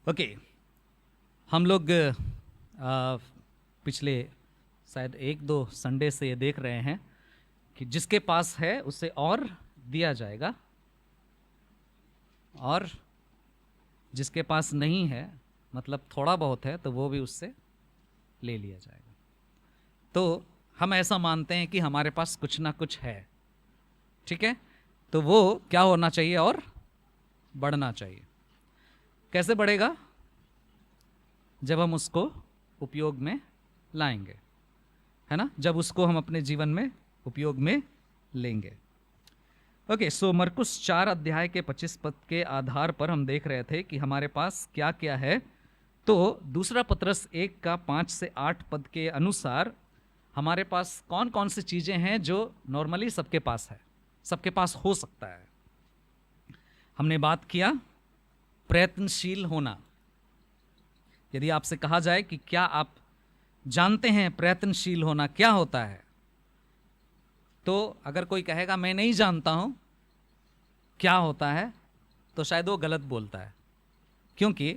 Okay, हम लोग पिछले शायद एक दो संडे से ये देख रहे हैं कि जिसके पास है उसे और दिया जाएगा, और जिसके पास नहीं है, मतलब थोड़ा बहुत है, तो वो भी उससे ले लिया जाएगा। तो हम ऐसा मानते हैं कि हमारे पास कुछ ना कुछ है, ठीक है, तो वो क्या होना चाहिए और बढ़ना चाहिए। कैसे बढ़ेगा? जब हम उसको उपयोग में लाएंगे, है ना, जब उसको हम अपने जीवन में उपयोग में लेंगे। ओके, सो मरकुस 4 अध्याय के 25 पद के आधार पर हम देख रहे थे कि हमारे पास क्या क्या है। तो दूसरा पत्रस 1 का 5 से 8 पद के अनुसार हमारे पास कौन कौन सी चीज़ें हैं जो नॉर्मली सबके पास है, सबके पास हो सकता है। हमने बात किया प्रयत्नशील होना। यदि आपसे कहा जाए कि क्या आप जानते हैं प्रयत्नशील होना क्या होता है, तो अगर कोई कहेगा मैं नहीं जानता हूं क्या होता है, तो शायद वो गलत बोलता है, क्योंकि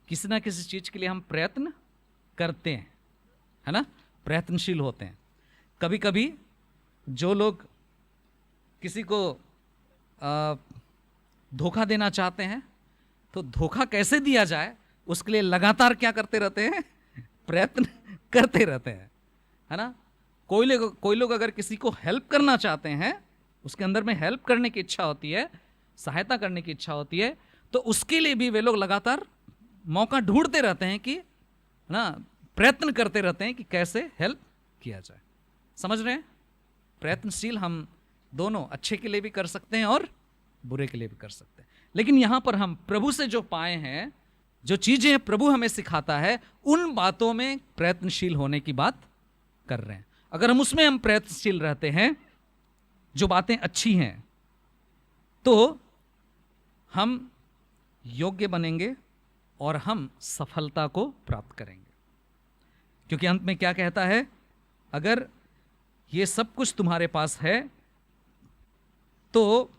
किसी ना किसी चीज़ के लिए हम प्रयत्न करते हैं, है ना, प्रयत्नशील होते हैं। कभी कभी जो लोग किसी को धोखा देना चाहते हैं, तो धोखा कैसे दिया जाए उसके लिए लगातार क्या करते रहते हैं? प्रयत्न करते रहते हैं, है ना। कोई लोग अगर किसी को हेल्प करना चाहते हैं, उसके अंदर में हेल्प करने की इच्छा होती है, सहायता करने की इच्छा होती है, तो उसके लिए भी वे लोग लगातार मौका ढूंढते रहते हैं कि, ना, प्रयत्न करते रहते हैं कि कैसे हेल्प किया जाए। समझ रहे हैं? प्रयत्नशील हम दोनों अच्छे के लिए भी कर सकते हैं और बुरे के लिए भी कर सकते हैं। लेकिन यहां पर हम प्रभु से जो पाए हैं, जो चीजें प्रभु हमें सिखाता है, उन बातों में प्रयत्नशील होने की बात कर रहे हैं। अगर हम प्रयत्नशील रहते हैं, जो बातें अच्छी हैं, तो हम योग्य बनेंगे और हम सफलता को प्राप्त करेंगे। क्योंकि अंत में क्या कहता है? अगर ये सब कुछ तुम्हारे पास है, तो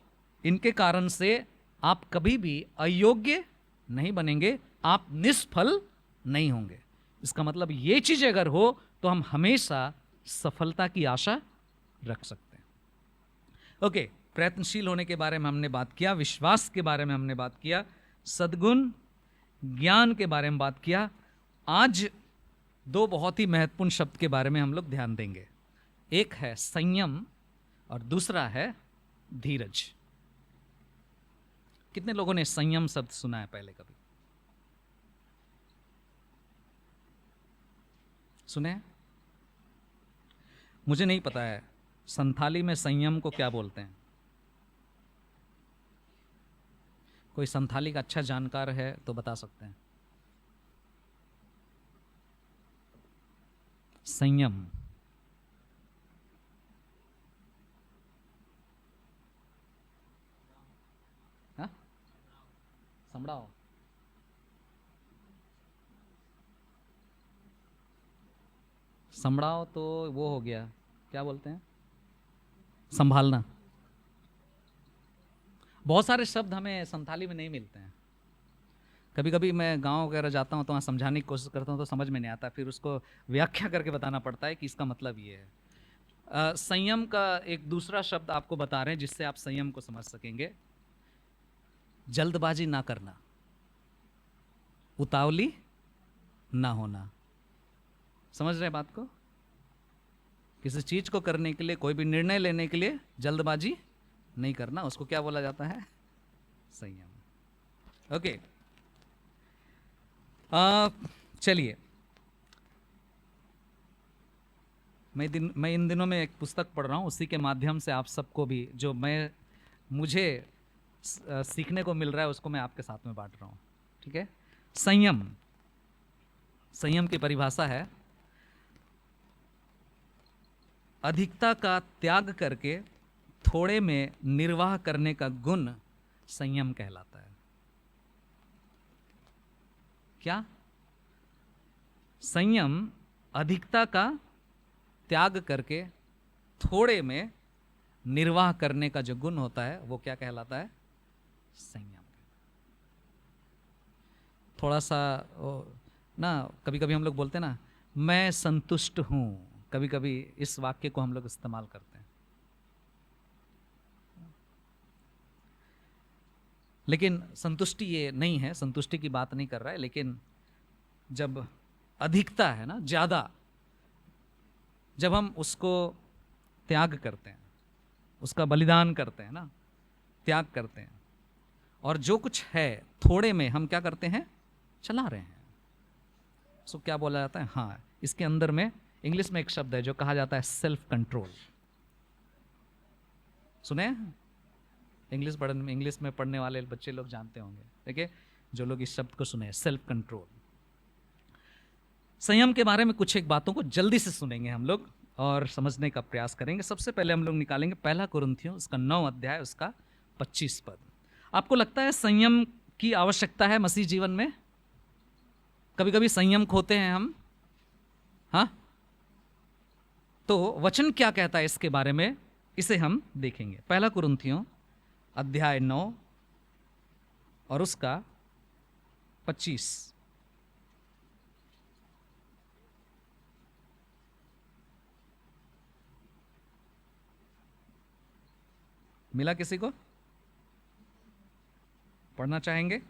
इनके कारण से आप कभी भी अयोग्य नहीं बनेंगे, आप निष्फल नहीं होंगे। इसका मतलब ये चीज अगर हो तो हम हमेशा सफलता की आशा रख सकते हैं। ओके, प्रयत्नशील होने के बारे में हमने बात किया, विश्वास के बारे में हमने बात किया, सद्गुण ज्ञान के बारे में बात किया। आज दो बहुत ही महत्वपूर्ण शब्द के बारे में हम लोग ध्यान देंगे। एक है संयम और दूसरा है धीरज। कितने लोगों ने संयम शब्द सुना है पहले कभी? सुने? मुझे नहीं पता है संथाली में संयम को क्या बोलते हैं। कोई संथाली का अच्छा जानकार है तो बता सकते हैं। संयम हाँ, संभड़ाओ। संभड़ाओ तो वो हो गया, क्या बोलते हैं, संभालना। बहुत सारे शब्द हमें संथाली में नहीं मिलते हैं। कभी कभी मैं गांव वगैरह जाता हूं तो वहाँ समझाने की कोशिश करता हूं तो समझ में नहीं आता, फिर उसको व्याख्या करके बताना पड़ता है कि इसका मतलब ये है। संयम का एक दूसरा शब्द आपको बता रहे हैं जिससे आप संयम को समझ सकेंगे। जल्दबाजी ना करना, उतावली ना होना। समझ रहे बात को? किसी चीज को करने के लिए, कोई भी निर्णय लेने के लिए जल्दबाजी नहीं करना, उसको क्या बोला जाता है? संयम। ओके, चलिए, मैं इन दिनों में एक पुस्तक पढ़ रहा हूँ, उसी के माध्यम से आप सबको भी जो मुझे सीखने को मिल रहा है उसको मैं आपके साथ में बांट रहा हूँ, ठीक है। संयम की परिभाषा है अधिकता का त्याग करके थोड़े में निर्वाह करने का गुण संयम कहलाता है। क्या? संयम अधिकता का त्याग करके थोड़े में निर्वाह करने का जो गुण होता है वो क्या कहलाता है? संयम। थोड़ा सा ना, कभी कभी हम लोग बोलते हैं ना, मैं संतुष्ट हूँ, कभी कभी इस वाक्य को हम लोग इस्तेमाल करते हैं। लेकिन संतुष्टि ये नहीं है, संतुष्टि की बात नहीं कर रहा है, लेकिन जब अधिकता है ना, ज़्यादा, जब हम उसको त्याग करते हैं, उसका बलिदान करते हैं ना, त्याग करते हैं, और जो कुछ है थोड़े में हम क्या करते हैं, चला रहे हैं। सो क्या बोला जाता है, हाँ, इसके अंदर में इंग्लिश में एक शब्द है जो कहा जाता है सेल्फ कंट्रोल। सुने? इंग्लिश में पढ़ने वाले बच्चे लोग जानते होंगे, देखिए, जो लोग इस शब्द को सुने, सेल्फ कंट्रोल। संयम के बारे में कुछ एक बातों को जल्दी से सुनेंगे हम लोग और समझने का प्रयास करेंगे। सबसे पहले हम लोग निकालेंगे पहला कुरिन्थियों उसका 9 अध्याय उसका 25 पद। आपको लगता है संयम की आवश्यकता है मसीह जीवन में? कभी कभी संयम खोते हैं हम, हाँ? तो वचन क्या कहता है इसके बारे में, इसे हम देखेंगे। पहला कुरिन्थियों अध्याय 9 और उसका 25। मिला किसी को? पढ़ना चाहेंगे?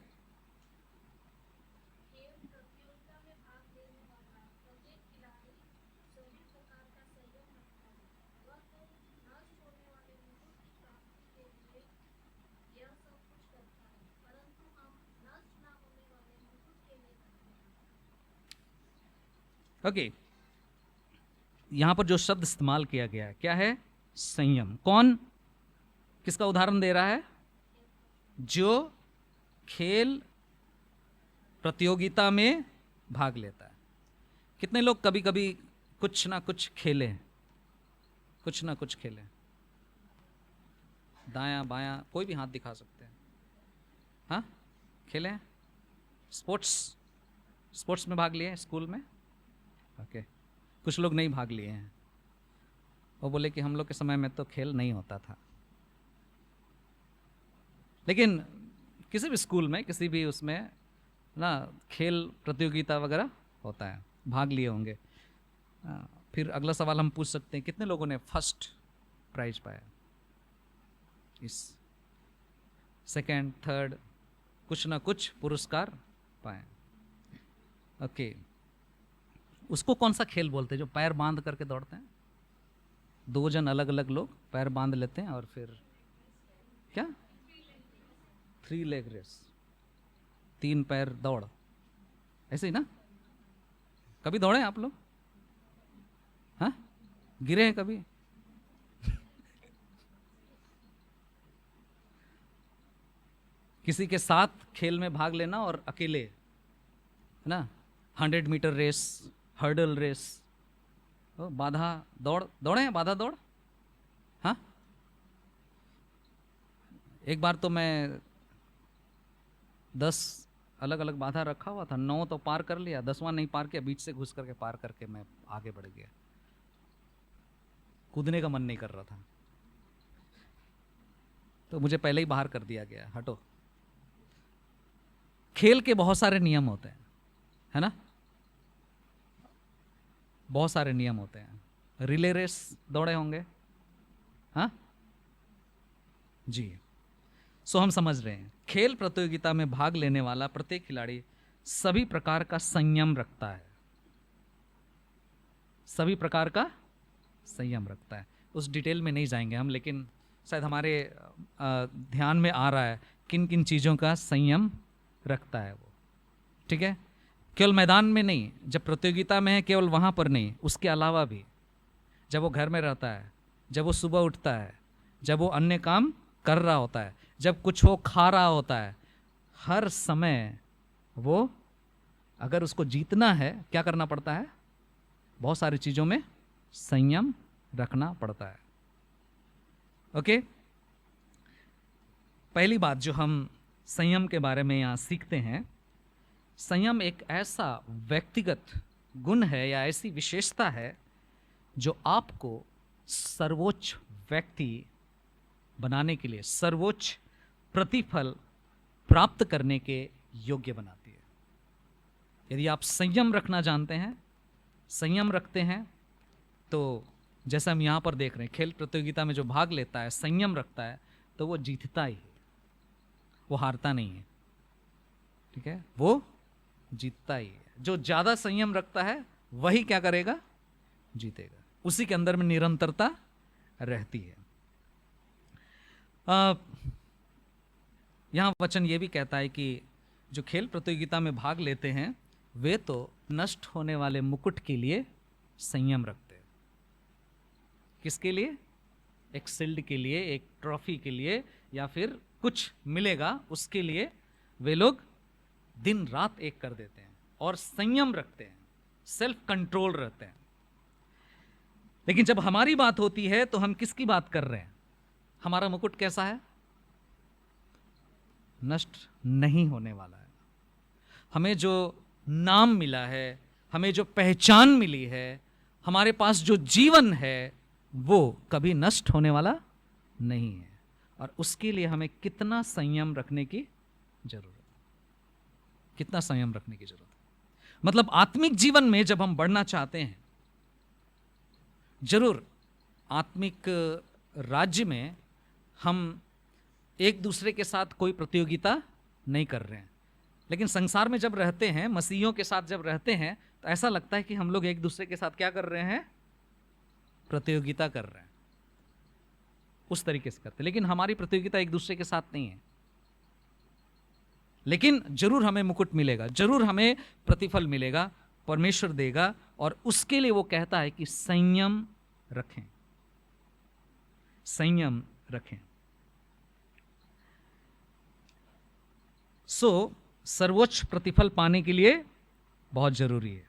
ओके, यहां पर जो शब्द इस्तेमाल किया गया है क्या है? संयम। कौन, किसका उदाहरण दे रहा है? जो खेल प्रतियोगिता में भाग लेता है। कितने लोग कभी कभी कुछ ना कुछ खेले, कुछ ना कुछ खेले? दायां बायां कोई भी हाथ दिखा सकते हैं, हाँ? खेले हैं? स्पोर्ट्स में भाग लिए हैं स्कूल में? ओके, कुछ लोग नहीं भाग लिए हैं, वो बोले कि हम लोग के समय में तो खेल नहीं होता था। लेकिन किसी भी स्कूल में, किसी भी उसमें ना, खेल प्रतियोगिता वगैरह होता है, भाग लिए होंगे। फिर अगला सवाल हम पूछ सकते हैं, कितने लोगों ने फर्स्ट प्राइज पाया? इस सेकंड, थर्ड, कुछ ना कुछ पुरस्कार पाए। ओके, उसको कौन सा खेल बोलते हैं जो पैर बांध करके दौड़ते हैं? 2 जन अलग अलग लोग पैर बांध लेते हैं और फिर क्या? 3 लेग रेस, 3 पैर दौड़, ऐसे ही ना? कभी दौड़े आप लोग? हाँ, गिरे हैं कभी? किसी के साथ खेल में भाग लेना और अकेले, है ना, 100 मीटर रेस, हर्डल रेस, बाधा दौड़, दौड़े हैं बाधा दौड़? हाँ, एक बार तो मैं 10 अलग अलग बाधा रखा हुआ था, 9 तो पार कर लिया, 10वां नहीं पार किया, बीच से घुस करके पार करके मैं आगे बढ़ गया। कूदने का मन नहीं कर रहा था, तो मुझे पहले ही बाहर कर दिया गया, हटो। खेल के बहुत सारे नियम होते हैं, है ना? बहुत सारे नियम होते हैं। रिले रेस दौड़े होंगे, हाँ जी? सो हम समझ रहे हैं, खेल प्रतियोगिता में भाग लेने वाला प्रत्येक खिलाड़ी सभी प्रकार का संयम रखता है, सभी प्रकार का संयम रखता है। उस डिटेल में नहीं जाएंगे हम, लेकिन शायद हमारे ध्यान में आ रहा है किन किन चीज़ों का संयम रखता है वो, ठीक है? केवल मैदान में नहीं, जब प्रतियोगिता में है केवल वहाँ पर नहीं, उसके अलावा भी जब वो घर में रहता है, जब वो सुबह उठता है, जब वो अन्य काम कर रहा होता है, जब कुछ वो खा रहा होता है, हर समय वो, अगर उसको जीतना है, क्या करना पड़ता है? बहुत सारी चीज़ों में संयम रखना पड़ता है। ओके, पहली बात जो हम संयम के बारे में यहाँ सीखते हैं, संयम एक ऐसा व्यक्तिगत गुण है या ऐसी विशेषता है जो आपको सर्वोच्च व्यक्ति बनाने के लिए, सर्वोच्च प्रतिफल प्राप्त करने के योग्य बनाती है। यदि आप संयम रखना जानते हैं, संयम रखते हैं, तो जैसा हम यहाँ पर देख रहे हैं, खेल प्रतियोगिता में जो भाग लेता है, संयम रखता है, तो वो जीतता ही है, वो हारता नहीं है। ठीक है, वो जीतता ही है। जो ज्यादा संयम रखता है वही क्या करेगा, जीतेगा। उसी के अंदर में निरंतरता रहती है। यहां वचन ये भी कहता है कि जो खेल प्रतियोगिता में भाग लेते हैं वे तो नष्ट होने वाले मुकुट के लिए संयम रखते हैं। किसके लिए? एक शिल्ड के लिए, एक ट्रॉफी के लिए, या फिर कुछ मिलेगा उसके लिए वे लोग दिन रात एक कर देते हैं और संयम रखते हैं, सेल्फ कंट्रोल रहते हैं। लेकिन जब हमारी बात होती है तो हम किसकी बात कर रहे हैं? हमारा मुकुट कैसा है? नष्ट नहीं होने वाला है। हमें जो नाम मिला है, हमें जो पहचान मिली है, हमारे पास जो जीवन है, वो कभी नष्ट होने वाला नहीं है। और उसके लिए हमें कितना संयम रखने की जरूरत है, कितना संयम रखने की जरूरत है। मतलब आत्मिक जीवन में जब हम बढ़ना चाहते हैं, जरूर आत्मिक राज्य में हम एक दूसरे के साथ कोई प्रतियोगिता नहीं कर रहे हैं, लेकिन संसार में जब रहते हैं, मसीहियों के साथ जब रहते हैं, तो ऐसा लगता है कि हम लोग एक दूसरे के साथ क्या कर रहे हैं? प्रतियोगिता कर रहे हैं, उस तरीके से करते हैं। लेकिन हमारी प्रतियोगिता एक दूसरे के साथ नहीं है। लेकिन जरूर हमें मुकुट मिलेगा, जरूर हमें प्रतिफल मिलेगा, परमेश्वर देगा। और उसके लिए वो कहता है कि संयम रखें, संयम रखें। सर्वोच्च प्रतिफल पाने के लिए बहुत जरूरी है।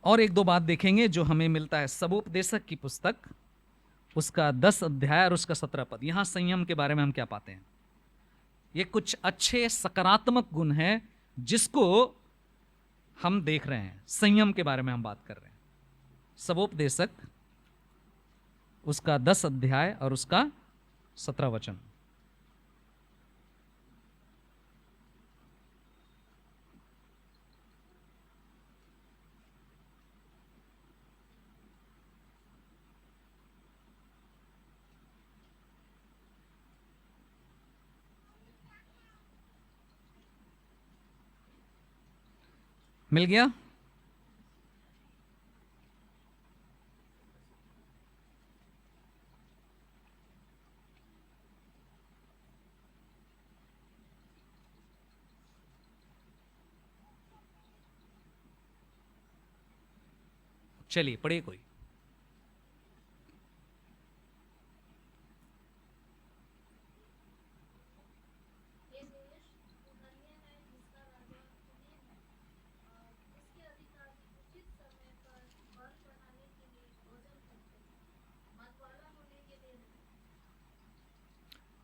और एक दो बात देखेंगे जो हमें मिलता है सबोपदेशक की पुस्तक, उसका 10 अध्याय और उसका 17 पद। यहां संयम के बारे में हम क्या पाते हैं? ये कुछ अच्छे सकारात्मक गुण हैं जिसको हम देख रहे हैं, संयम के बारे में हम बात कर रहे हैं। सबोपदेशक उसका 10 अध्याय और उसका 17 वचन। मिल गया? चलिए पढ़िए कोई।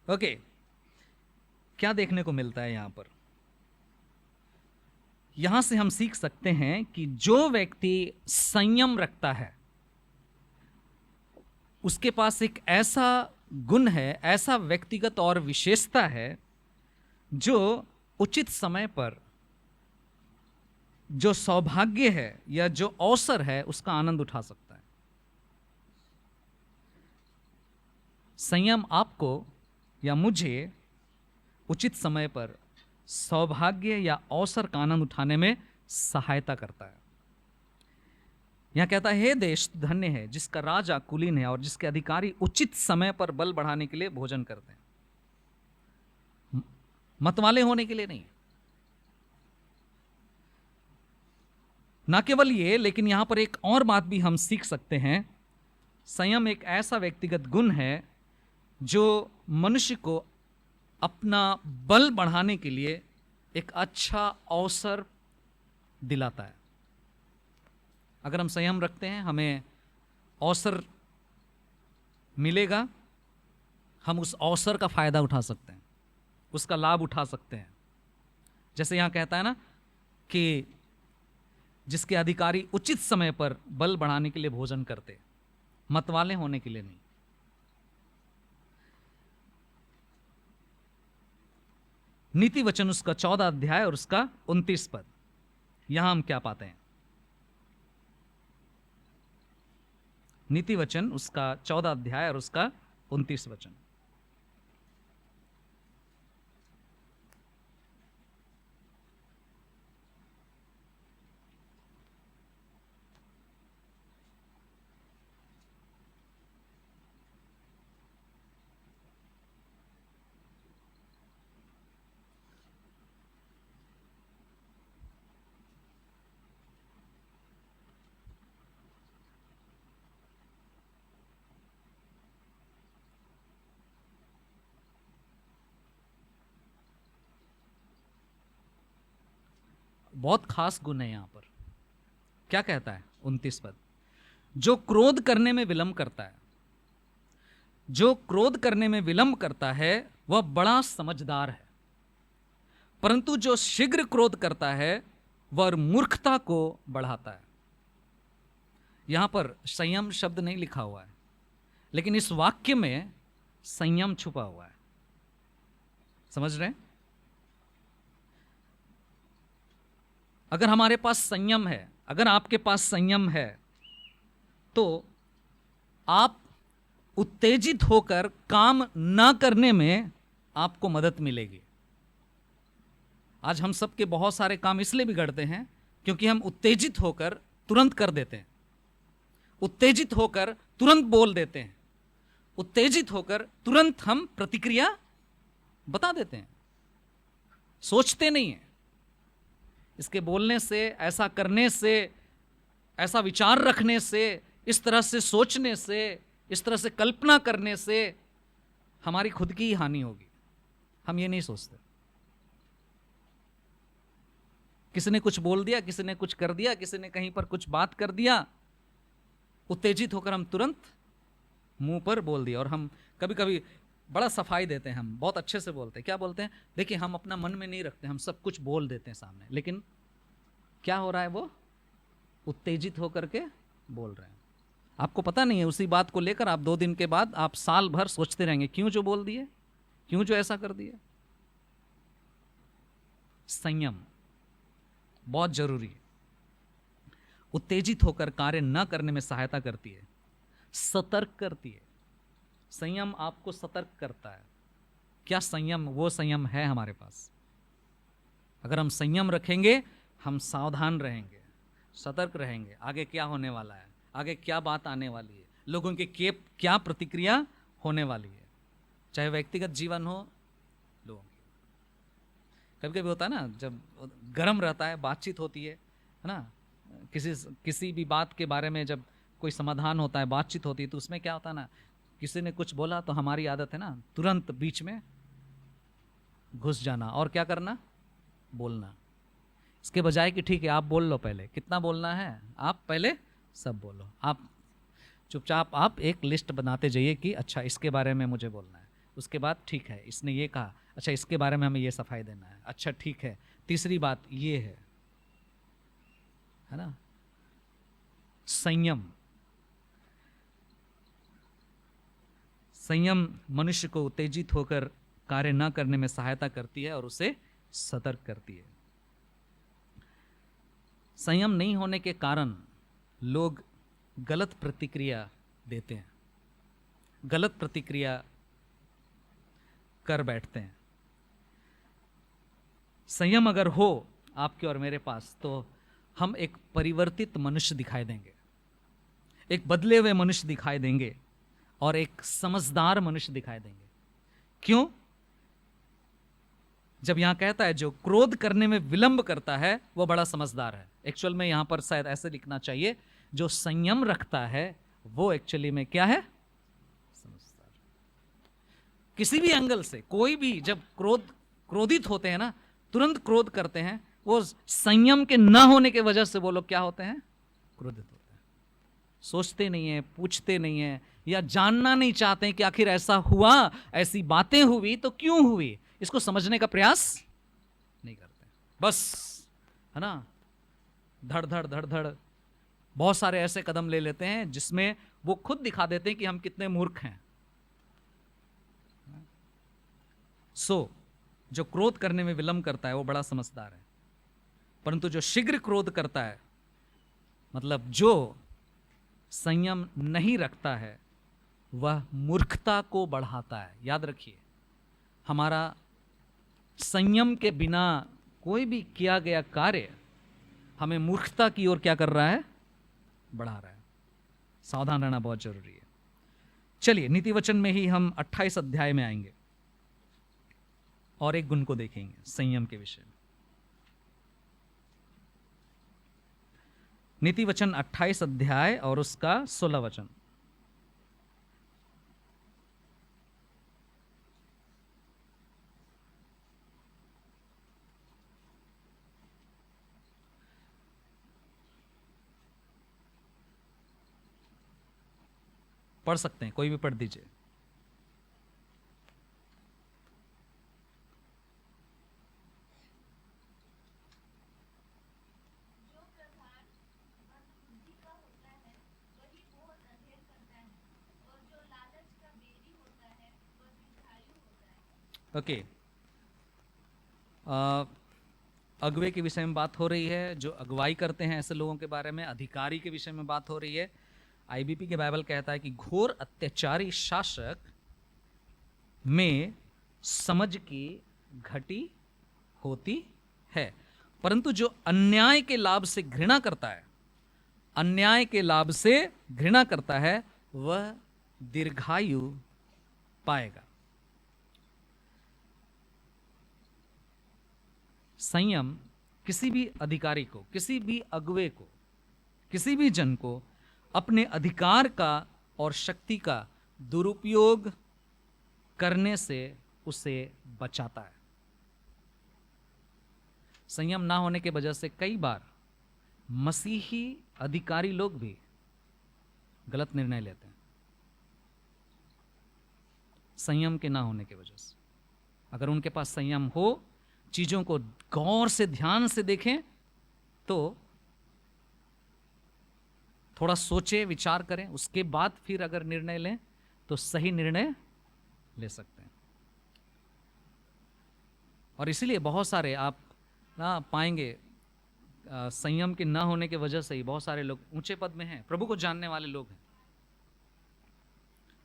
ओके, क्या देखने को मिलता है यहां पर? यहां से हम सीख सकते हैं कि जो व्यक्ति संयम रखता है उसके पास एक ऐसा गुण है, ऐसा व्यक्तिगत और विशेषता है जो उचित समय पर जो सौभाग्य है या जो अवसर है उसका आनंद उठा सकता है। संयम आपको या मुझे उचित समय पर सौभाग्य या अवसर का आनंद उठाने में सहायता करता है। यहां कहता है, हे देश धन्य है जिसका राजा कुलीन है और जिसके अधिकारी उचित समय पर बल बढ़ाने के लिए भोजन करते हैं। मतवाले होने के लिए नहीं, ना केवल ये, लेकिन यहां पर एक और बात भी हम सीख सकते हैं। संयम एक ऐसा व्यक्तिगत गुण है जो मनुष्य को अपना बल बढ़ाने के लिए एक अच्छा अवसर दिलाता है। अगर हम संयम रखते हैं, हमें अवसर मिलेगा, हम उस अवसर का फायदा उठा सकते हैं, उसका लाभ उठा सकते हैं। जैसे यहां कहता है ना कि जिसके अधिकारी उचित समय पर बल बढ़ाने के लिए भोजन करते, मतवाले होने के लिए नहीं। नीति वचन उसका 14 अध्याय और उसका 29 पद। यहां हम क्या पाते हैं? नीति वचन उसका 14 अध्याय और उसका 29 वचन। बहुत खास गुण है यहां पर। क्या कहता है 29 पद? जो क्रोध करने में विलंब करता है, जो क्रोध करने में विलंब करता है वह बड़ा समझदार है, परंतु जो शीघ्र क्रोध करता है वह मूर्खता को बढ़ाता है। यहां पर संयम शब्द नहीं लिखा हुआ है, लेकिन इस वाक्य में संयम छुपा हुआ है। समझ रहे हैं? अगर हमारे पास संयम है, अगर आपके पास संयम है, तो आप उत्तेजित होकर काम ना करने में आपको मदद मिलेगी। आज हम सबके बहुत सारे काम इसलिए बिगड़ते हैं क्योंकि हम उत्तेजित होकर तुरंत कर देते हैं, उत्तेजित होकर तुरंत बोल देते हैं, उत्तेजित होकर तुरंत हम प्रतिक्रिया बता देते हैं, सोचते नहीं हैं। इसके बोलने से, ऐसा करने से, ऐसा विचार रखने से, इस तरह से सोचने से, इस तरह से कल्पना करने से हमारी खुद की ही हानि होगी। हम ये नहीं सोचते। किसी ने कुछ बोल दिया, किसी ने कुछ कर दिया, किसी ने कहीं पर कुछ बात कर दिया, उत्तेजित होकर हम तुरंत मुंह पर बोल दिया। और हम कभी कभी बड़ा सफाई देते हैं, हम बहुत अच्छे से बोलते हैं। क्या बोलते हैं? देखिए, हम अपना मन में नहीं रखते, हम सब कुछ बोल देते हैं सामने, लेकिन क्या हो रहा है? वो उत्तेजित होकर के बोल रहे हैं। आपको पता नहीं है, उसी बात को लेकर आप 2 दिन के बाद, आप साल भर सोचते रहेंगे, क्यों जो बोल दिए, क्यों जो ऐसा कर दिया। संयम बहुत जरूरी है। उत्तेजित होकर कार्य न करने में सहायता करती है, सतर्क करती है। संयम आपको सतर्क करता है। क्या संयम? वो संयम है हमारे पास। अगर हम संयम रखेंगे, हम सावधान रहेंगे, सतर्क रहेंगे, आगे क्या होने वाला है, आगे क्या बात आने वाली है, लोगों की क्या प्रतिक्रिया होने वाली है, चाहे व्यक्तिगत जीवन हो, लोगों की। कभी कभी होता है ना, जब गर्म रहता है, बातचीत होती है ना, किसी भी बात के बारे में जब कोई समाधान होता है, बातचीत होती है, तो उसमें क्या होता है ना, किसी ने कुछ बोला तो हमारी आदत है ना तुरंत बीच में घुस जाना और क्या करना? बोलना। इसके बजाय कि ठीक है आप बोल लो, पहले कितना बोलना है, आप पहले सब बोलो। आप चुपचाप आप एक लिस्ट बनाते जाइए कि अच्छा इसके बारे में मुझे बोलना है, उसके बाद ठीक है इसने ये कहा, अच्छा इसके बारे में हमें ये सफाई देना है, अच्छा ठीक है तीसरी बात ये है ना। संयम मनुष्य को उत्तेजित होकर कार्य न करने में सहायता करती है और उसे सतर्क करती है। संयम नहीं होने के कारण लोग गलत प्रतिक्रिया देते हैं, गलत प्रतिक्रिया कर बैठते हैं। संयम अगर हो आपके और मेरे पास, तो हम एक परिवर्तित मनुष्य दिखाई देंगे, एक बदले हुए मनुष्य दिखाई देंगे और एक समझदार मनुष्य दिखाई देंगे। क्यों? जब यहां कहता है जो क्रोध करने में विलंब करता है वो बड़ा समझदार है। एक्चुअल में यहां पर शायद ऐसे लिखना चाहिए, जो संयम रखता है वो एक्चुअली में क्या है? समझदार। किसी भी एंगल से कोई भी जब क्रोधित होते हैं ना, तुरंत क्रोध करते हैं, वो संयम के ना होने के वजह से वो लोग क्या होते हैं? क्रोधित होते हैं। सोचते नहीं है, पूछते नहीं है, या जानना नहीं चाहते कि आखिर ऐसा हुआ, ऐसी बातें हुई तो क्यों हुई, इसको समझने का प्रयास नहीं करते। बस है ना, धड़ धड़ धड़ धड़ बहुत सारे ऐसे कदम ले लेते हैं जिसमें वो खुद दिखा देते हैं कि हम कितने मूर्ख हैं। जो क्रोध करने में विलंब करता है वो बड़ा समझदार है, परंतु जो शीघ्र क्रोध करता है, मतलब जो संयम नहीं रखता है, वह मूर्खता को बढ़ाता है। याद रखिए, हमारा संयम के बिना कोई भी किया गया कार्य हमें मूर्खता की ओर क्या कर रहा है, बढ़ा रहा है। सावधान रहना बहुत जरूरी है। चलिए नीति वचन में ही हम 28 अध्याय में आएंगे और एक गुण को देखेंगे संयम के विषय में। नीति वचन 28 अध्याय और उसका 16 वचन। पढ़ सकते हैं, कोई भी पढ़ दीजिए। ओके, अगुवे के विषय में बात हो रही है, जो अगुवाई करते हैं ऐसे लोगों के बारे में। अधिकारी के विषय में बात हो रही है। आईबीपी के बाइबल कहता है कि घोर अत्याचारी शासक में समझ की घटी होती है, परंतु जो अन्याय के लाभ से घृणा करता है, अन्याय के लाभ से घृणा करता है, वह दीर्घायु पाएगा। संयम किसी भी अधिकारी को, किसी भी अगुवे को, किसी भी जन को अपने अधिकार का और शक्ति का दुरुपयोग करने से उसे बचाता है। संयम ना होने के वजह से कई बार मसीही अधिकारी लोग भी गलत निर्णय लेते हैं, संयम के ना होने की वजह से। अगर उनके पास संयम हो, चीजों को गौर से ध्यान से देखें, तो थोड़ा सोचे विचार करें, उसके बाद फिर अगर निर्णय लें तो सही निर्णय ले सकते हैं। और इसीलिए बहुत सारे आप ना पाएंगे संयम के ना होने की वजह से ही बहुत सारे लोग ऊंचे पद में हैं, प्रभु को जानने वाले लोग हैं,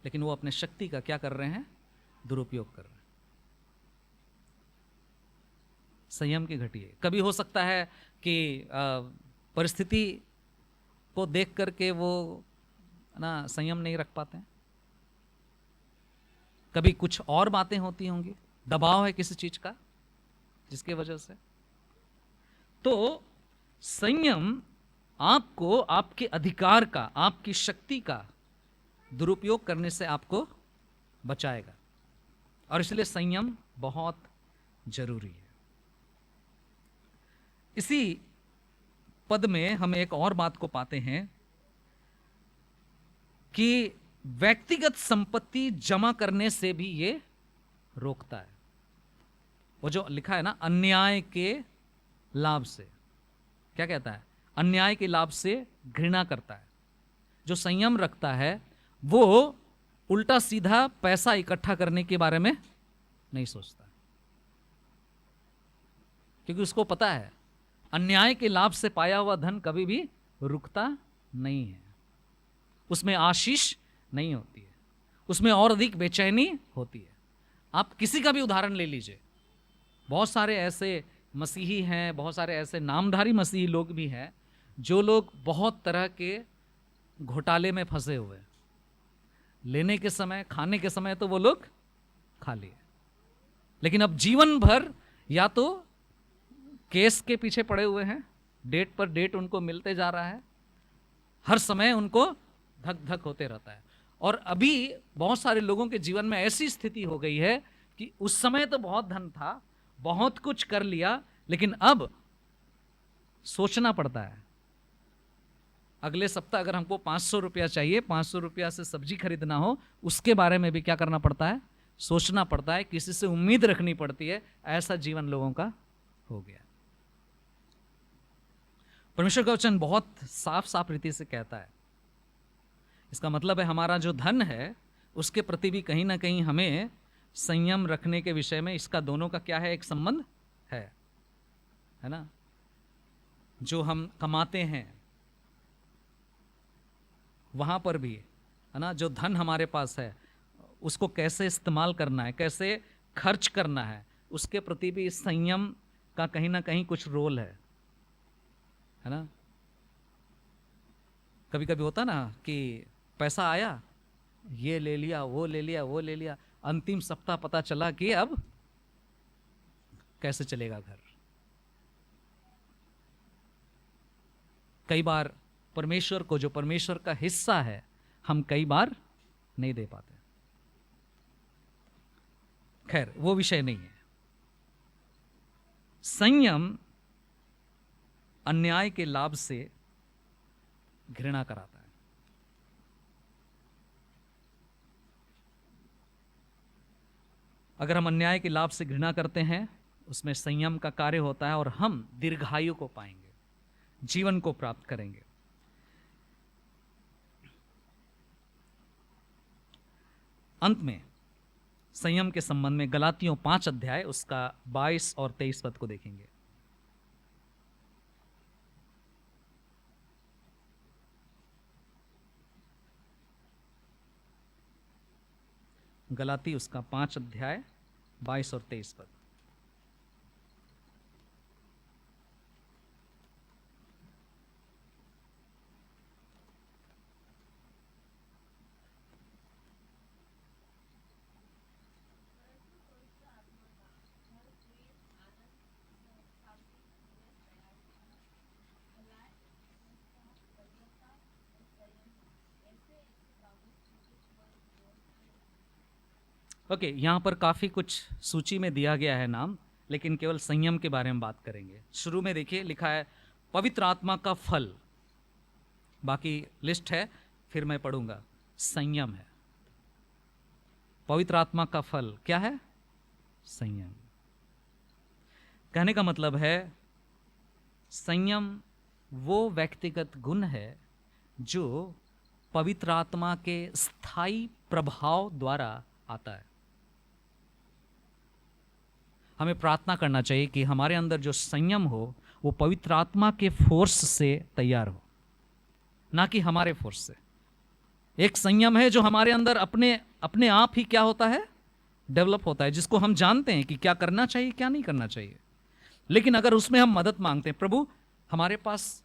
लेकिन वो अपने शक्ति का क्या कर रहे हैं, दुरुपयोग कर रहे हैं। संयम की घटी है। कभी हो सकता है कि परिस्थिति को देख करके वो ना संयम नहीं रख पाते हैं, कभी कुछ और बातें होती होंगी, दबाव है किसी चीज का जिसके वजह से। तो संयम आपको आपके अधिकार का, आपकी शक्ति का दुरुपयोग करने से आपको बचाएगा, और इसलिए संयम बहुत जरूरी है। इसी पद में हम एक और बात को पाते हैं कि व्यक्तिगत संपत्ति जमा करने से भी ये रोकता है। वो जो लिखा है ना, अन्याय के लाभ से, क्या कहता है, अन्याय के लाभ से घृणा करता है। जो संयम रखता है वो उल्टा सीधा पैसा इकट्ठा करने के बारे में नहीं सोचता, क्योंकि उसको पता है अन्याय के लाभ से पाया हुआ धन कभी भी रुकता नहीं है, उसमें आशीष नहीं होती है, उसमें और अधिक बेचैनी होती है। आप किसी का भी उदाहरण ले लीजिए, बहुत सारे ऐसे मसीही हैं, बहुत सारे ऐसे नामधारी मसीही लोग भी हैं, जो लोग बहुत तरह के घोटाले में फंसे हुए हैं। लेने के समय, खाने के समय तो वो लोग खा लिए, लेकिन अब जीवन भर या तो केस के पीछे पड़े हुए हैं, डेट पर डेट उनको मिलते जा रहा है, हर समय उनको धक धक होते रहता है। और अभी बहुत सारे लोगों के जीवन में ऐसी स्थिति हो गई है कि उस समय तो बहुत धन था, बहुत कुछ कर लिया, लेकिन अब सोचना पड़ता है, अगले सप्ताह अगर हमको 500 रुपया चाहिए, 500 रुपया से सब्जी खरीदना हो, उसके बारे में भी क्या करना पड़ता है, सोचना पड़ता है, किसी से उम्मीद रखनी पड़ती है। ऐसा जीवन लोगों का हो गया। परमेश्वर का वचन बहुत साफ साफ रीति से कहता है, इसका मतलब है हमारा जो धन है उसके प्रति भी कहीं ना कहीं हमें संयम रखने के विषय में इसका दोनों का क्या है, एक संबंध है ना। जो हम कमाते हैं वहां पर भी है ना, जो धन हमारे पास है उसको कैसे इस्तेमाल करना है, कैसे खर्च करना है, उसके प्रति भी संयम का कहीं ना कहीं कुछ रोल है ना। कभी कभी होता ना कि पैसा आया, ये ले लिया, वो ले लिया, वो ले लिया, अंतिम सप्ताह पता चला कि अब कैसे चलेगा घर। कई बार परमेश्वर को, जो परमेश्वर का हिस्सा है, हम कई बार नहीं दे पाते। खैर वो विषय नहीं है। संयम अन्याय के लाभ से घृणा कराता है। अगर हम अन्याय के लाभ से घृणा करते हैं, उसमें संयम का कार्य होता है और हम दीर्घायु को पाएंगे, जीवन को प्राप्त करेंगे। अंत में संयम के संबंध में गलातियों 5 अध्याय उसका 22 और 23 पद को देखेंगे। गलाती उसका 5 अध्याय 22 और 23 पद। ओके, यहाँ पर काफ़ी कुछ सूची में दिया गया है नाम, लेकिन केवल संयम के बारे में बात करेंगे। शुरू में देखिए लिखा है पवित्र आत्मा का फल, बाकी लिस्ट है फिर मैं पढ़ूंगा। संयम है, पवित्र आत्मा का फल क्या है, संयम। कहने का मतलब है संयम वो व्यक्तिगत गुण है जो पवित्र आत्मा के स्थायी प्रभाव द्वारा आता है। हमें प्रार्थना करना चाहिए कि हमारे अंदर जो संयम हो वो पवित्र आत्मा के फोर्स से तैयार हो, ना कि हमारे फोर्स से। एक संयम है जो हमारे अंदर अपने आप ही क्या होता है, डेवलप होता है, जिसको हम जानते हैं कि क्या करना चाहिए क्या नहीं करना चाहिए। लेकिन अगर उसमें हम मदद मांगते हैं, प्रभु हमारे पास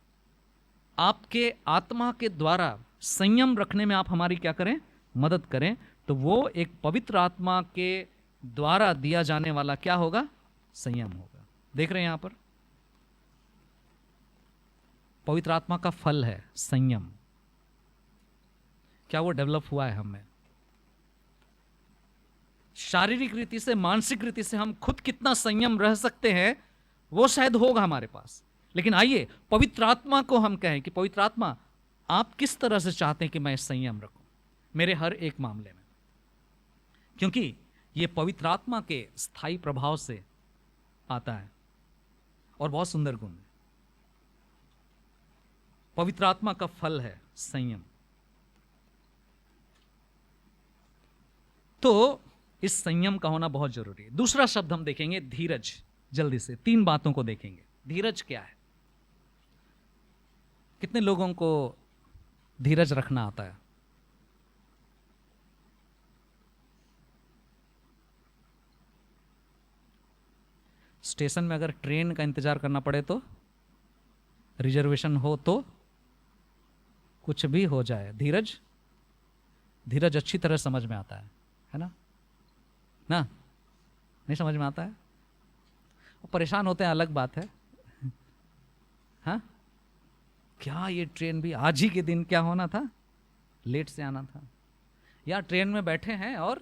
आपके आत्मा के द्वारा संयम रखने में आप हमारी क्या करें, मदद करें, तो वो एक पवित्र आत्मा के द्वारा दिया जाने वाला क्या होगा, संयम होगा। देख रहे हैं यहां पर पवित्र आत्मा का फल है संयम। क्या वो डेवलप हुआ है हमें? शारीरिक रीति से, मानसिक रीति से हम खुद कितना संयम रह सकते हैं वो शायद होगा हमारे पास, लेकिन आइए पवित्र आत्मा को हम कहें कि पवित्र आत्मा आप किस तरह से चाहते हैं कि मैं संयम रखूं मेरे हर एक मामले में, क्योंकि ये पवित्र आत्मा के स्थायी प्रभाव से आता है और बहुत सुंदर गुण है। पवित्र आत्मा का फल है संयम। तो इस संयम का होना बहुत जरूरी है। दूसरा शब्द हम देखेंगे धीरज। जल्दी से 3 बातों को देखेंगे। धीरज क्या है? कितने लोगों को धीरज रखना आता है? स्टेशन में अगर ट्रेन का इंतजार करना पड़े तो, रिजर्वेशन हो तो, कुछ भी हो जाए, धीरज अच्छी तरह समझ में आता है ना? नहीं समझ में आता है? परेशान होते हैं अलग बात है। हाँ, क्या ये ट्रेन भी आज ही के दिन क्या होना था, लेट से आना था, या ट्रेन में बैठे हैं और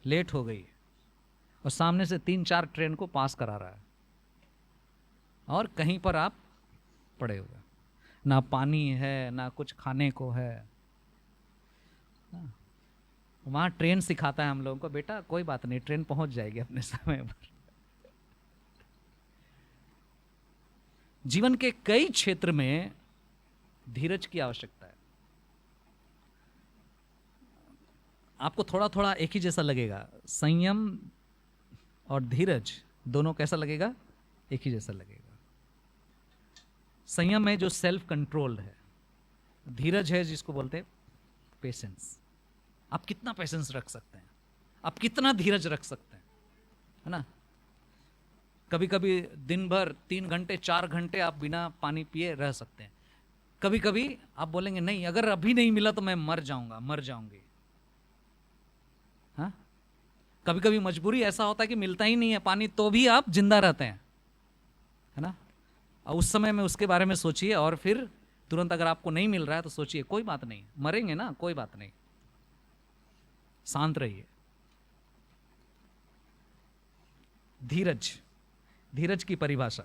लेट हो गई और सामने से 3-4 ट्रेन को पास करा रहा है और कहीं पर आप पड़े हुए, ना पानी है ना कुछ खाने को है। वहाँ ट्रेन सिखाता है हम लोगों को, बेटा कोई बात नहीं, ट्रेन पहुंच जाएगी अपने समय पर। जीवन के कई क्षेत्र में धीरज की आवश्यकता है। आपको थोड़ा थोड़ा एक ही जैसा लगेगा, संयम और धीरज दोनों कैसा लगेगा, एक ही जैसा लगेगा। संयम में जो सेल्फ कंट्रोल्ड है, धीरज है जिसको बोलते हैं पेशेंस। आप कितना पेशेंस रख सकते हैं, आप कितना धीरज रख सकते हैं, है ना। कभी कभी दिन भर 3 घंटे 4 घंटे आप बिना पानी पिए रह सकते हैं। कभी कभी आप बोलेंगे नहीं, अगर अभी नहीं मिला तो मैं मर जाऊंगा, मर जाऊंगी। हाँ, कभी कभी मजबूरी ऐसा होता है कि मिलता ही नहीं है पानी, तो भी आप जिंदा रहते हैं, है ना। और उस समय में उसके बारे में सोचिए, और फिर तुरंत अगर आपको नहीं मिल रहा है तो सोचिए कोई बात नहीं, मरेंगे ना, कोई बात नहीं, शांत रहिए। धीरज, धीरज की परिभाषा,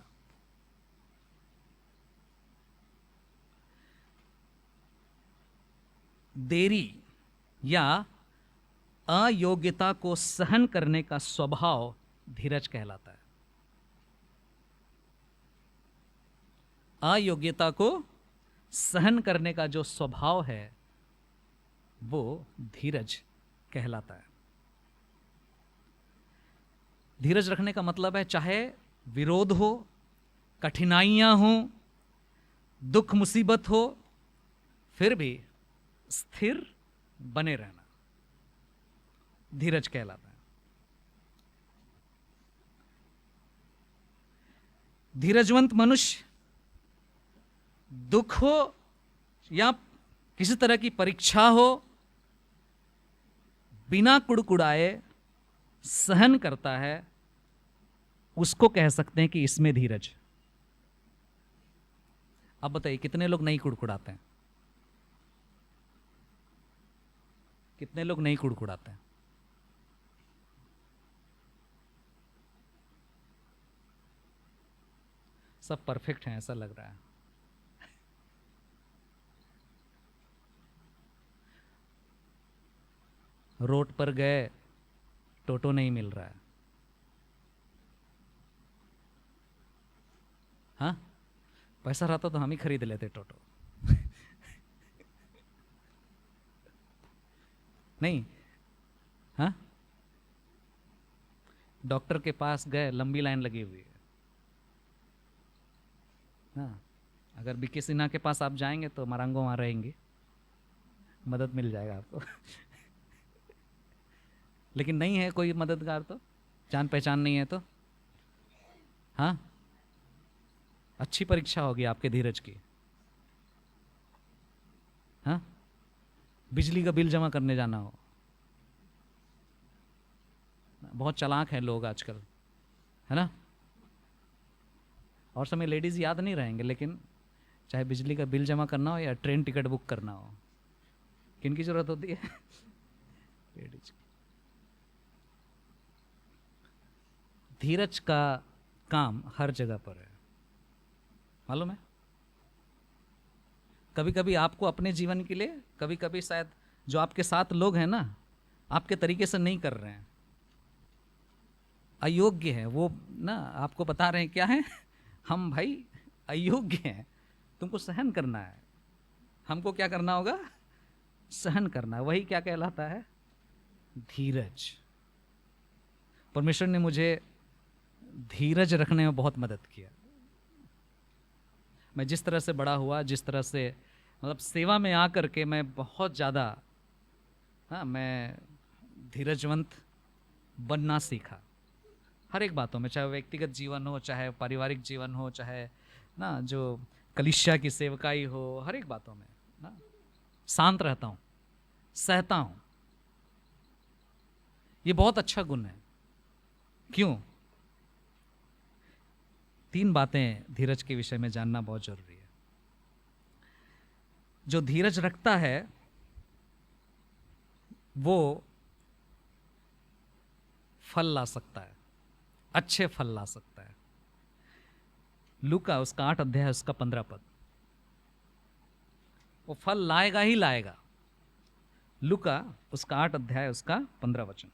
देरी या अयोग्यता को सहन करने का स्वभाव धीरज कहलाता है। अयोग्यता को सहन करने का जो स्वभाव है वो धीरज कहलाता है। धीरज रखने का मतलब है चाहे विरोध हो, कठिनाइयां हो, दुख मुसीबत हो, फिर भी स्थिर बने रहना धीरज कहलाता है। धीरजवंत मनुष्य दुख हो या किसी तरह की परीक्षा हो, बिना कुड़कुड़ाए सहन करता है, उसको कह सकते हैं कि इसमें धीरज। अब बताइए कितने लोग नहीं कुड़कुड़ाते हैं, कितने लोग नहीं कुड़कुड़ाते हैं। सब परफेक्ट हैं ऐसा लग रहा है। रोड पर गए, टोटो नहीं मिल रहा है, हाँ, पैसा रहता तो हम ही खरीद लेते टोटो। नहीं, हाँ, डॉक्टर के पास गए, लंबी लाइन लगी हुई है, हाँ, अगर बीके सिन्हा के पास आप जाएंगे तो मरांगो वहां रहेंगे, मदद मिल जाएगा आपको। लेकिन नहीं है कोई मददगार, तो जान पहचान नहीं है, तो हाँ, अच्छी परीक्षा होगी आपके धीरज की। हाँ, बिजली का बिल जमा करने जाना हो, बहुत चालाक हैं लोग आजकल, है ना। और समय लेडीज याद नहीं रहेंगे, लेकिन चाहे बिजली का बिल जमा करना हो या ट्रेन टिकट बुक करना हो, किन की जरूरत होती है, लेडीज की। धीरज का काम हर जगह पर है, मालूम है। कभी कभी आपको अपने जीवन के लिए, कभी कभी शायद जो आपके साथ लोग हैं ना, आपके तरीके से नहीं कर रहे हैं, अयोग्य है वो ना, आपको बता रहे हैं क्या है, हम भाई अयोग्य हैं, तुमको सहन करना है। हमको क्या करना होगा, सहन करना है। वही क्या कहलाता है, धीरज। परमेश्वर ने मुझे धीरज रखने में बहुत मदद किया। मैं जिस तरह से बड़ा हुआ, जिस तरह से मतलब सेवा में आकर के मैं बहुत ज़्यादा, हाँ, मैं धीरजवंत बनना सीखा हर एक बातों में, चाहे व्यक्तिगत जीवन हो, चाहे पारिवारिक जीवन हो, चाहे ना जो कलीसिया की सेवकाई हो, हर एक बातों में ना शांत रहता हूँ, सहता हूँ। ये बहुत अच्छा गुण है। क्यों? 3 बातें धीरज के विषय में जानना बहुत जरूरी है। जो धीरज रखता है वो फल ला सकता है, अच्छे फल ला सकता है। लूका उसका 8 अध्याय उसका 15 पद, वो फल लाएगा ही लाएगा। लूका उसका 8 अध्याय उसका 15 वचन।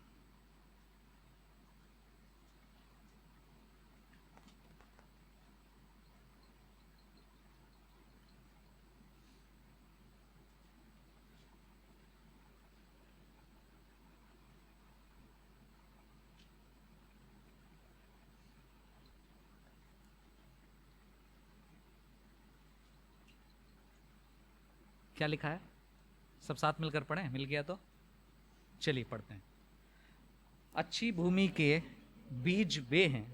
क्या लिखा है? सब साथ मिलकर पढ़ें, मिल गया तो चलिए पढ़ते हैं। अच्छी भूमि के बीज वे हैं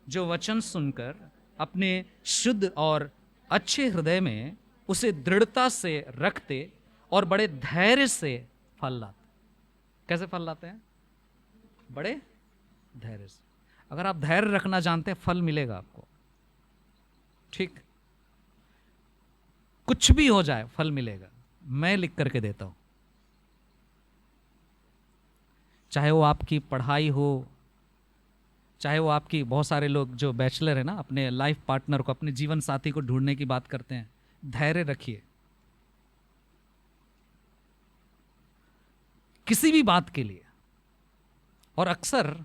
जो वचन सुनकर अपने शुद्ध और अच्छे हृदय में उसे दृढ़ता से रखते और बड़े धैर्य से फल लाते। कैसे फल लाते हैं? बड़े धैर्य से। अगर आप धैर्य रखना जानते हैं, फल मिलेगा आपको। ठीक, कुछ भी हो जाए फल मिलेगा। मैं लिख करके देता हूं, चाहे वो आपकी पढ़ाई हो, चाहे वो आपकी, बहुत सारे लोग जो बैचलर है ना, अपने लाइफ पार्टनर को, अपने जीवन साथी को ढूंढने की बात करते हैं। धैर्य रखिए किसी भी बात के लिए। और अक्सर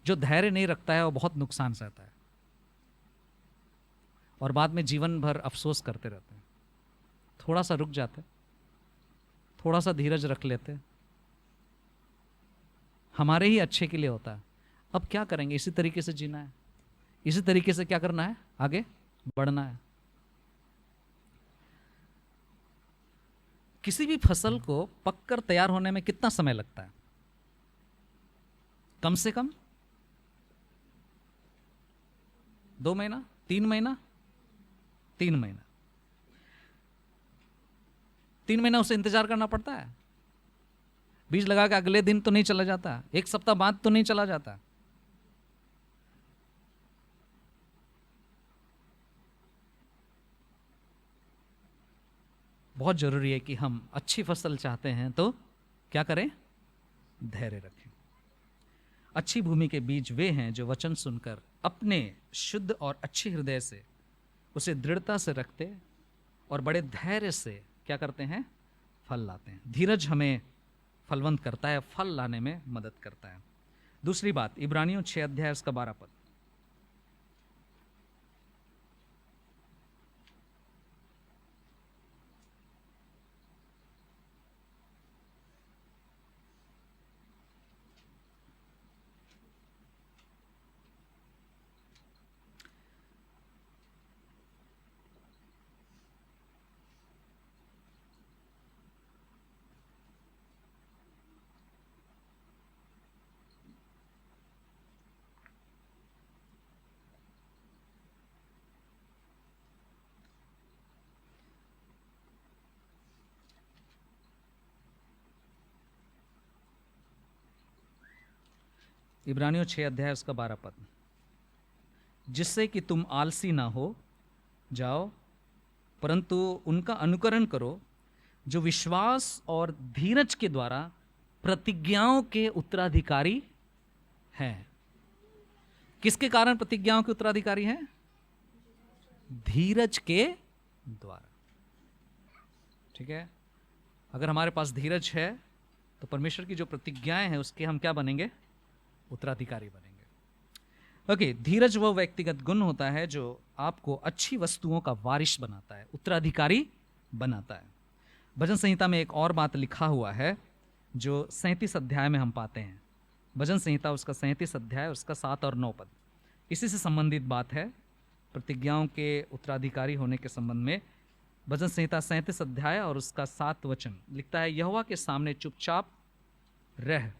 जो धैर्य नहीं रखता है वो बहुत नुकसान सहता है और बाद में जीवन भर अफसोस करते रहते हैं। थोड़ा सा रुक जाते, थोड़ा सा धीरज रख लेते, हमारे ही अच्छे के लिए होता है। अब क्या करेंगे? इसी तरीके से जीना है, इसी तरीके से क्या करना है? आगे बढ़ना है। किसी भी फसल को पककर तैयार होने में कितना समय लगता है? कम से कम 2 महीना, 3 महीना, 3 महीना। 3 महीना उसे इंतजार करना पड़ता है। बीज लगा के अगले दिन तो नहीं चला जाता, 1 सप्ताह बाद तो नहीं चला जाता। बहुत जरूरी है कि हम अच्छी फसल चाहते हैं तो क्या करें? धैर्य रखें। अच्छी भूमि के बीज वे हैं जो वचन सुनकर अपने शुद्ध और अच्छे हृदय से उसे दृढ़ता से रखते और बड़े धैर्य से क्या करते हैं? फल लाते हैं। धीरज हमें फलवंत करता है, फल लाने में मदद करता है। दूसरी बात, इब्रानियों 6 अध्याय उसका 12 पद। इब्रानियों 6 अध्याय उसका 12 पद। जिससे कि तुम आलसी ना हो जाओ, परंतु उनका अनुकरण करो जो विश्वास और धीरज के द्वारा प्रतिज्ञाओं के उत्तराधिकारी हैं। किसके कारण प्रतिज्ञाओं के उत्तराधिकारी हैं? धीरज के द्वारा। ठीक है, अगर हमारे पास धीरज है तो परमेश्वर की जो प्रतिज्ञाएं हैं उसके हम क्या बनेंगे? उत्तराधिकारी बनेंगे। ओके, धीरज वह व्यक्तिगत गुण होता है जो आपको अच्छी वस्तुओं का वारिस बनाता है, उत्तराधिकारी बनाता है। भजन संहिता में एक और बात लिखा हुआ है जो 37 अध्याय में हम पाते हैं। भजन संहिता उसका 37 अध्याय उसका 7 और 9 पद इसी से संबंधित बात है, प्रतिज्ञाओं के उत्तराधिकारी होने के संबंध में। भजन संहिता 37 अध्याय और उसका 7 वचन लिखता है, यहोवा के सामने चुपचाप रह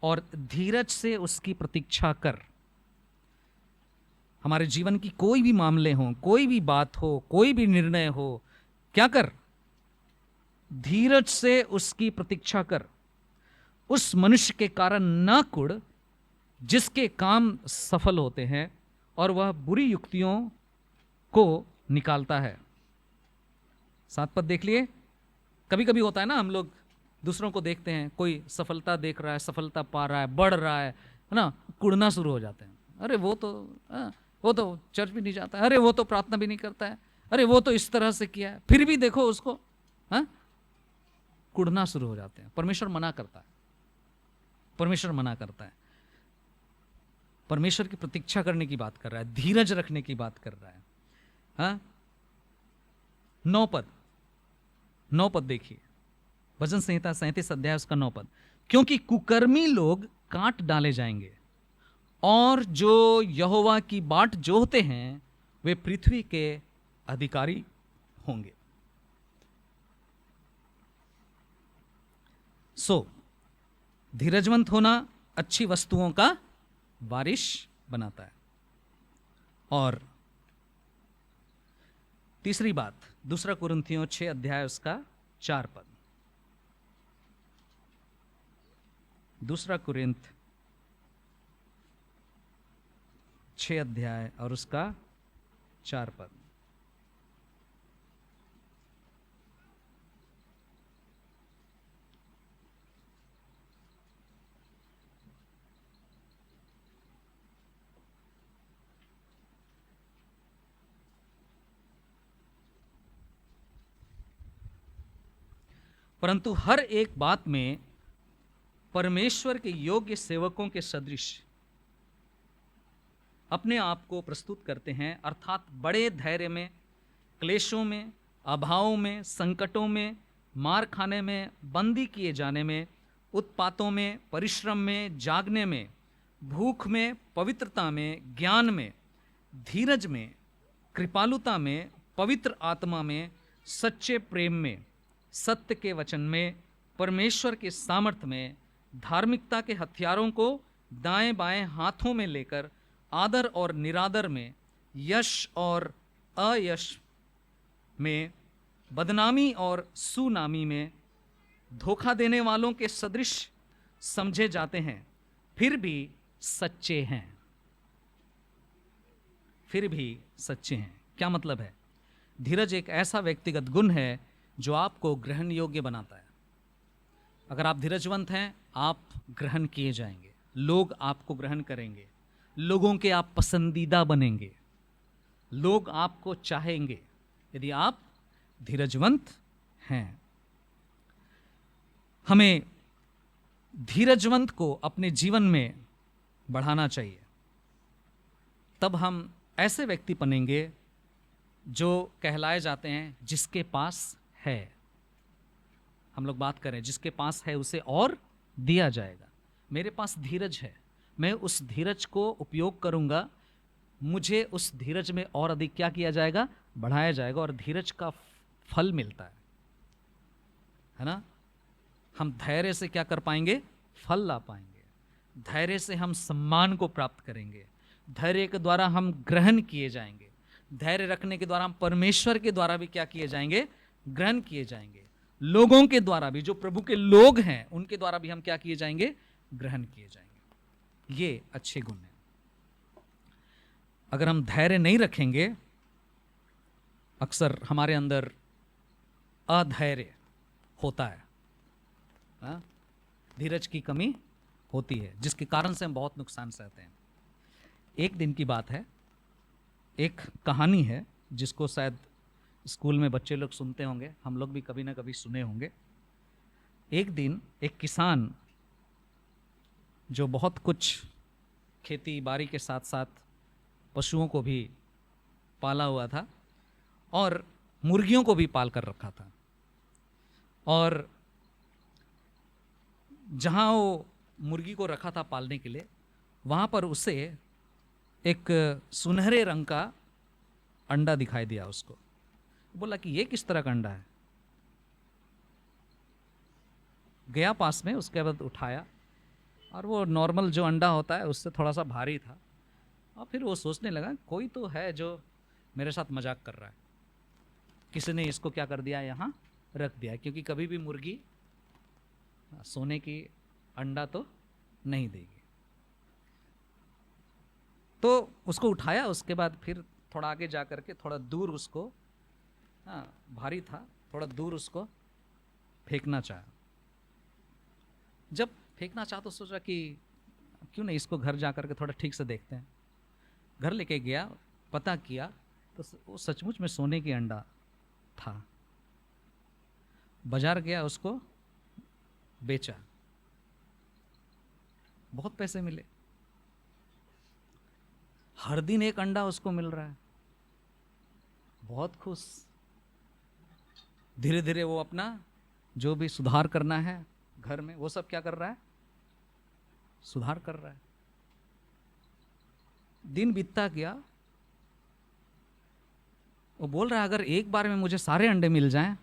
और धीरज से उसकी प्रतीक्षा कर। हमारे जीवन की कोई भी मामले हो, कोई भी बात हो, कोई भी निर्णय हो, क्या कर? धीरज से उसकी प्रतीक्षा कर। उस मनुष्य के कारण न कुड़ जिसके काम सफल होते हैं और वह बुरी युक्तियों को निकालता है। 7 पद देख लिए। कभी कभी होता है ना, हम लोग दूसरों को देखते हैं, कोई सफलता देख रहा है, सफलता पा रहा है, बढ़ रहा है ना, कुड़ना शुरू हो जाते हैं। अरे वो तो चर्च भी नहीं जाता है, अरे वो तो प्रार्थना भी नहीं करता है, अरे वो तो इस तरह से किया है, फिर भी देखो उसको, कुड़ना शुरू हो जाते हैं। परमेश्वर मना करता है, परमेश्वर मना करता है। परमेश्वर की प्रतीक्षा करने की बात कर रहा है, धीरज रखने की बात कर रहा है। हाँ, 9 पद देखिए, भजन संहिता 37 अध्याय उसका 9 पद। क्योंकि कुकर्मी लोग काट डाले जाएंगे और जो यहोवा की बाट जोहते हैं वे पृथ्वी के अधिकारी होंगे। सो धीरजवंत होना अच्छी वस्तुओं का बारिश बनाता है। और तीसरी बात, दूसरा कुरिन्थियों 6 अध्याय उसका 4 पद। दूसरा कुरिन्थ 6 अध्याय और उसका 4 पद। परंतु हर एक बात में परमेश्वर के योग्य सेवकों के सदृश अपने आप को प्रस्तुत करते हैं, अर्थात बड़े धैर्य में, क्लेशों में, अभावों में, संकटों में, मार खाने में, बंदी किए जाने में, उत्पातों में, परिश्रम में, जागने में, भूख में, पवित्रता में, ज्ञान में, धीरज में, कृपालुता में, पवित्र आत्मा में, सच्चे प्रेम में, सत्य के वचन में, परमेश्वर के सामर्थ्य में, धार्मिकता के हथियारों को दाएं बाएं हाथों में लेकर आदर और निरादर में, यश और अयश में, बदनामी और सुनामी में, धोखा देने वालों के सदृश समझे जाते हैं, फिर भी सच्चे हैं। फिर भी सच्चे हैं क्या मतलब है? धीरज एक ऐसा व्यक्तिगत गुण है जो आपको ग्रहण योग्य बनाता है। अगर आप धीरजवंत हैं, आप ग्रहण किए जाएंगे, लोग आपको ग्रहण करेंगे, लोगों के आप पसंदीदा बनेंगे, लोग आपको चाहेंगे यदि आप धीरजवंत हैं। हमें धीरजवंत को अपने जीवन में बढ़ाना चाहिए, तब हम ऐसे व्यक्ति बनेंगे जो कहलाए जाते हैं जिसके पास है। हम लोग बात करें जिसके पास है उसे और दिया जाएगा। मेरे पास धीरज है, मैं उस धीरज को उपयोग करूंगा, मुझे उस धीरज में और अधिक क्या किया जाएगा? बढ़ाया जाएगा, और धीरज का फल मिलता है ना। हम धैर्य से क्या कर पाएंगे? फल ला पाएंगे। धैर्य से हम सम्मान को प्राप्त करेंगे, धैर्य के द्वारा हम ग्रहण किए जाएंगे, धैर्य रखने के द्वारा हम परमेश्वर के द्वारा भी क्या किए जाएंगे? ग्रहण किए जाएंगे। लोगों के द्वारा भी, जो प्रभु के लोग हैं उनके द्वारा भी हम क्या किए जाएंगे? ग्रहण किए जाएंगे। ये अच्छे गुण हैं। अगर हम धैर्य नहीं रखेंगे, अक्सर हमारे अंदर अधैर्य होता है, धीरज की कमी होती है, जिसके कारण से हम बहुत नुकसान सहते हैं। एक दिन की बात है, एक कहानी है जिसको शायद स्कूल में बच्चे लोग सुनते होंगे, हम लोग भी कभी ना कभी सुने होंगे। एक दिन एक किसान जो बहुत कुछ खेती बाड़ी के साथ साथ पशुओं को भी पाला हुआ था और मुर्गियों को भी पाल कर रखा था, और जहाँ वो मुर्गी को रखा था पालने के लिए, वहाँ पर उसे एक सुनहरे रंग का अंडा दिखाई दिया उसको। बोला कि ये किस तरह का अंडा है। गया पास में, उसके बाद उठाया, और वो नॉर्मल जो अंडा होता है उससे थोड़ा सा भारी था। और फिर वो सोचने लगा कोई तो है जो मेरे साथ मजाक कर रहा है, किसी ने इसको क्या कर दिया, यहाँ रख दिया, क्योंकि कभी भी मुर्गी सोने की अंडा तो नहीं देगी। तो उसको उठाया, उसके बाद फिर थोड़ा आगे जा करके थोड़ा दूर उसको, भारी था, थोड़ा दूर उसको फेंकना चाहा। जब फेंकना चाहा तो सोचा कि क्यों नहीं इसको घर जा करके थोड़ा ठीक से देखते हैं। घर लेके गया, पता किया तो वो सचमुच में सोने की अंडा था। बाजार गया, उसको बेचा, बहुत पैसे मिले। हर दिन एक अंडा उसको मिल रहा है, बहुत खुश। धीरे धीरे वो अपना जो भी सुधार करना है घर में, वो सब क्या कर रहा है? सुधार कर रहा है। दिन बीतता गया, वो बोल रहा है अगर एक बार में मुझे सारे अंडे मिल जाएं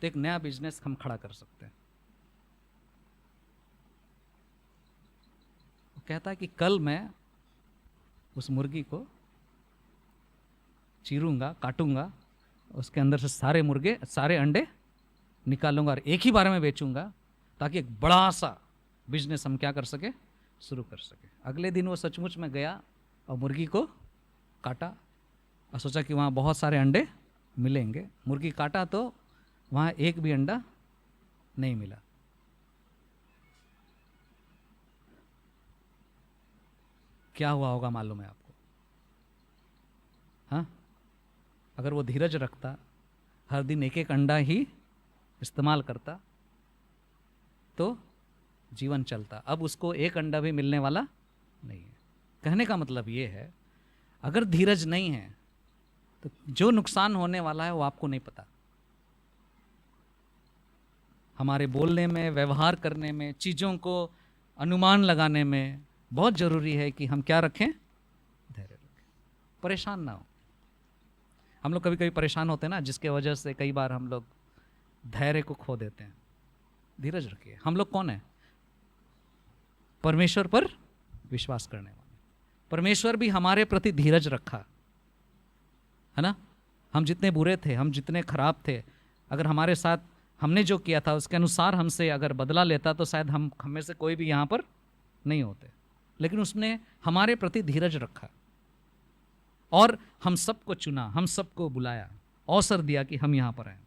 तो एक नया बिजनेस हम खड़ा कर सकते हैं। कहता है कि कल मैं उस मुर्गी को चीरूंगा, काटूंगा, उसके अंदर से सारे अंडे निकालूंगा और एक ही बार में बेचूंगा, ताकि एक बड़ा सा बिजनेस हम क्या कर सके, शुरू कर सके। अगले दिन वो सचमुच में गया और मुर्गी को काटा और सोचा कि वहाँ बहुत सारे अंडे मिलेंगे। मुर्गी काटा तो वहाँ एक भी अंडा नहीं मिला। क्या हुआ होगा मालूम है आपको? हाँ, अगर वो धीरज रखता, हर दिन एक एक अंडा ही इस्तेमाल करता, तो जीवन चलता। अब उसको एक अंडा भी मिलने वाला नहीं है। कहने का मतलब ये है, अगर धीरज नहीं है तो जो नुकसान होने वाला है वो आपको नहीं पता। हमारे बोलने में, व्यवहार करने में, चीज़ों को अनुमान लगाने में बहुत ज़रूरी है कि हम क्या रखें, धैर्य रखें, परेशान ना हो। हम लोग कभी कभी परेशान होते हैं ना, जिसके वजह से कई बार हम लोग धैर्य को खो देते हैं। धीरज रखिए। हम लोग कौन है? परमेश्वर पर विश्वास करने वाले। परमेश्वर भी हमारे प्रति धीरज रखा, है ना। हम जितने बुरे थे, हम जितने खराब थे, अगर हमारे साथ हमने जो किया था उसके अनुसार हमसे अगर बदला लेता तो शायद हम में से कोई भी यहाँ पर नहीं होते। लेकिन उसने हमारे प्रति धीरज रखा और हम सबको चुना, हम सबको बुलाया, अवसर दिया कि हम यहाँ पर आए।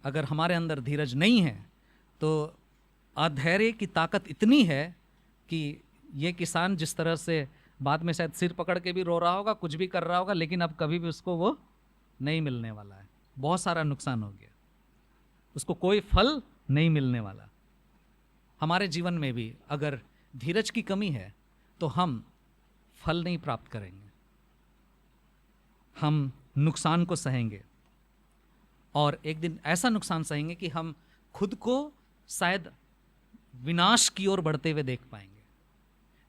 अगर हमारे अंदर धीरज नहीं है तो अधैर्य की ताकत इतनी है कि ये किसान जिस तरह से बाद में शायद सिर पकड़ के भी रो रहा होगा, कुछ भी कर रहा होगा, लेकिन अब कभी भी उसको वो नहीं मिलने वाला है। बहुत सारा नुकसान हो गया, उसको कोई फल नहीं मिलने वाला। हमारे जीवन में भी अगर धीरज की कमी है तो हम फल नहीं प्राप्त करेंगे, हम नुकसान को सहेंगे और एक दिन ऐसा नुकसान सहेंगे कि हम खुद को शायद विनाश की ओर बढ़ते हुए देख पाएंगे।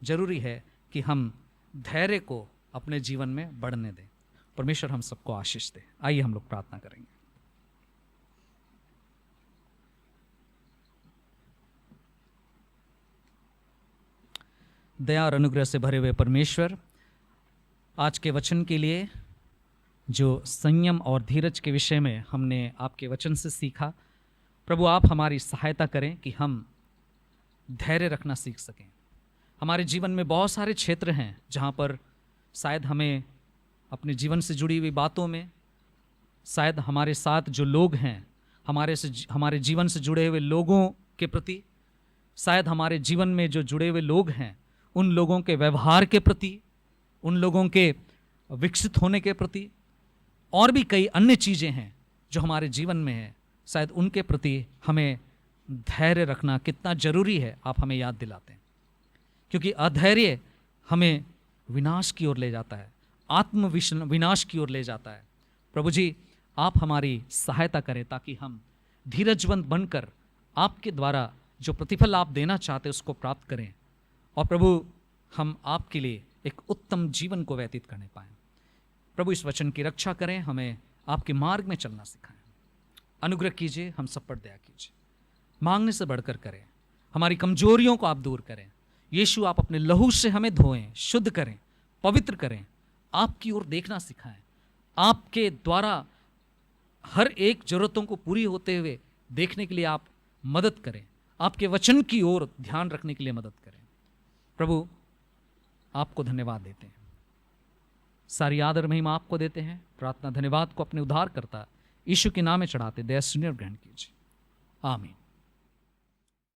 जरूरी है कि हम धैर्य को अपने जीवन में बढ़ने दें। परमेश्वर हम सबको आशीष दे। आइए हम लोग प्रार्थना करेंगे। दया और अनुग्रह से भरे हुए परमेश्वर, आज के वचन के लिए जो संयम और धीरज के विषय में हमने आपके वचन से सीखा, प्रभु आप हमारी सहायता करें कि हम धैर्य रखना सीख सकें। हमारे जीवन में बहुत सारे क्षेत्र हैं जहाँ पर शायद हमें अपने जीवन से जुड़ी हुई बातों में, शायद हमारे साथ जो लोग हैं, हमारे जीवन से जुड़े हुए लोगों के प्रति, शायद हमारे जीवन में जो जुड़े हुए लोग हैं उन लोगों के व्यवहार के प्रति, उन लोगों के विकसित होने के प्रति, और भी कई अन्य चीज़ें हैं जो हमारे जीवन में है, शायद उनके प्रति हमें धैर्य रखना कितना जरूरी है आप हमें याद दिलाते हैं। क्योंकि अधैर्य हमें विनाश की ओर ले जाता है, विनाश की ओर ले जाता है। प्रभु जी आप हमारी सहायता करें ताकि हम धीरजवंत बनकर आपके द्वारा जो प्रतिफल आप देना चाहते उसको प्राप्त करें, और प्रभु हम आपके लिए एक उत्तम जीवन को व्यतीत करने पाएँ। प्रभु इस वचन की रक्षा करें, हमें आपके मार्ग में चलना सिखाएं। अनुग्रह कीजिए, हम सब पर दया कीजिए, मांगने से बढ़कर करें, हमारी कमजोरियों को आप दूर करें। यीशु आप अपने लहू से हमें धोएं, शुद्ध करें, पवित्र करें, आपकी ओर देखना सिखाएं, आपके द्वारा हर एक जरूरतों को पूरी होते हुए देखने के लिए आप मदद करें, आपके वचन की ओर ध्यान रखने के लिए मदद करें। प्रभु आपको धन्यवाद देते हैं, सारी आदर महिमा आपको देते हैं। प्रार्थना धन्यवाद को अपने उद्धार करता यीशु के नाम में चढ़ाते दया सुनिए और ग्रहण कीजिए। आमीन।